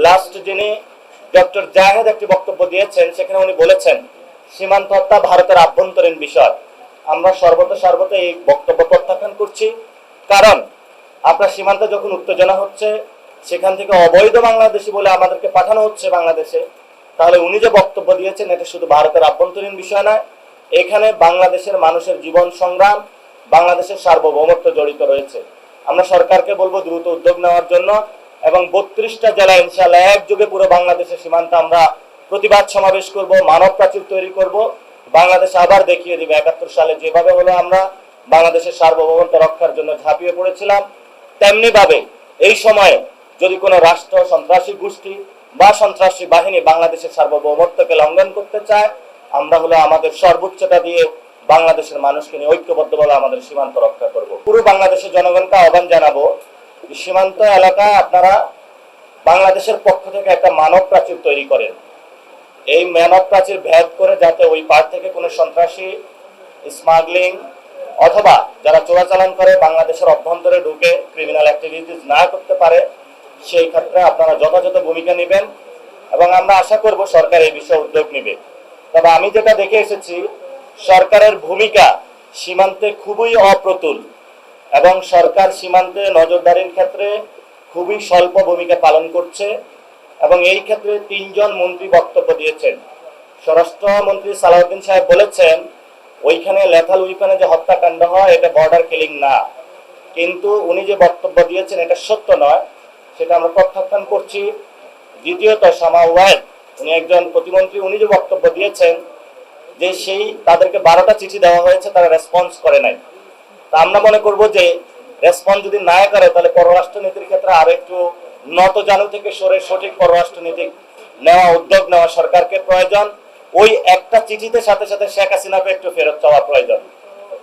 Last যিনি doctor Zahed একটি বক্তব্য দিয়েছেন, সেখানে উনি বলেছেন সীমান্ত হত্যা ভারতের আভ্যন্তরীণ বিষয়। আমরা সর্বদা এই বক্তব্য প্রত্যাখ্যান করছি। কারণ আপনার সীমান্তে যখন উত্তেজনা হচ্ছে, সেখান থেকে অবৈধ বাংলাদেশি বলে আমাদেরকে পাঠানো হচ্ছে বাংলাদেশে, তাহলে উনি যে বক্তব্য দিয়েছেন এটা শুধু ভারতের আভ্যন্তরীণ বিষয় নয়, এখানে বাংলাদেশের মানুষের জীবন সংগ্রাম, বাংলাদেশের সার্বভৌমত্ব জড়িত রয়েছে। আমরা সরকারকে বলবো দ্রুত উদ্যোগ নেওয়ার জন্য, এবং 32টা জেলা ইনশাআল্লাহ একযোগে পুরো বাংলাদেশের সীমান্তে আমরা প্রতিবাদ সমাবেশ করব, মানব প্রাচীর তৈরি করব। বাংলাদেশ আবার দেখিয়ে দিবে 71 সালে যেভাবে হলো আমরা বাংলাদেশের সার্বভৌমত্ব রক্ষার জন্য ঝাঁপিয়ে পড়েছিলাম, তেমনি ভাবে এই সময়ে যদি কোনো রাষ্ট্র, সন্ত্রাসী গোষ্ঠী বা সন্ত্রাসী বাহিনী বাংলাদেশের সার্বভৌমত্বকে লঙ্ঘন করতে চায়, আমরা হলো আমাদের সর্বোচ্চটা দিয়ে বাংলাদেশের মানুষকে নিয়ে ঐক্যবদ্ধভাবে আমাদের সীমান্ত রক্ষা করব। পুরো বাংলাদেশের জনগণকে আহ্বান জানাবো, সীমান্ত এলাকায় আপনারা বাংলাদেশের পক্ষ থেকে একটা মানব প্রাচীর তৈরি করেন। এই মানব প্রাচীর ভেদ করে যাতে ওই পার থেকে কোনো সন্ত্রাসী, স্মাগলিং অথবা যারা চোরাচালান করে বাংলাদেশের অভ্যন্তরে ঢুকে ক্রিমিনাল অ্যাক্টিভিটিস না করতে পারে, সেই ক্ষেত্রে আপনারা যথাযথ ভূমিকা নেবেন এবং আমরা আশা করব সরকার এই বিষয়ে উদ্যোগ নেবে। তবে আমি যেটা দেখে এসেছি, সরকারের ভূমিকা সীমান্তে খুবই অপ্রতুল এবং সরকার সীমান্তে নজরদারির ক্ষেত্রে খুবই স্বল্প ভূমিকা পালন করছে। এবং এই ক্ষেত্রে 3 জন মন্ত্রী বক্তব্য দিয়েছেন। স্বরাষ্ট্রমন্ত্রী সালাউদ্দিন সাহেব বলেছেন ওইখানে লেথাল উইপনে যে হত্যাকাণ্ড হয় এটা বর্ডার কিলিং না, কিন্তু উনি যে বক্তব্য দিয়েছেন এটা সত্য নয়, সেটা আমরা প্রত্যাখ্যান করছি। দ্বিতীয়ত, শামা ওয়াহেদ উনি একজন প্রতিমন্ত্রী, উনি যে বক্তব্য দিয়েছেন যে তাদেরকে 12টা চিঠি দেওয়া হয়েছে, তারা রেসপন্স করে নাই। তা আমরা মনে করব যে রেসপন্স যদি না করে, তাহলে পররাষ্ট্রনীতির ক্ষেত্রে আরো একটু নতজানু থেকে সরে সঠিক পররাষ্ট্রনীতি নেওয়া, উদ্যোগ নেওয়া সরকারকে প্রয়োজন। ওই একটা চিঠিতে সাথে সাথে শেখ হাসিনাকে একটু ফেরত চাওয়া প্রয়োজন।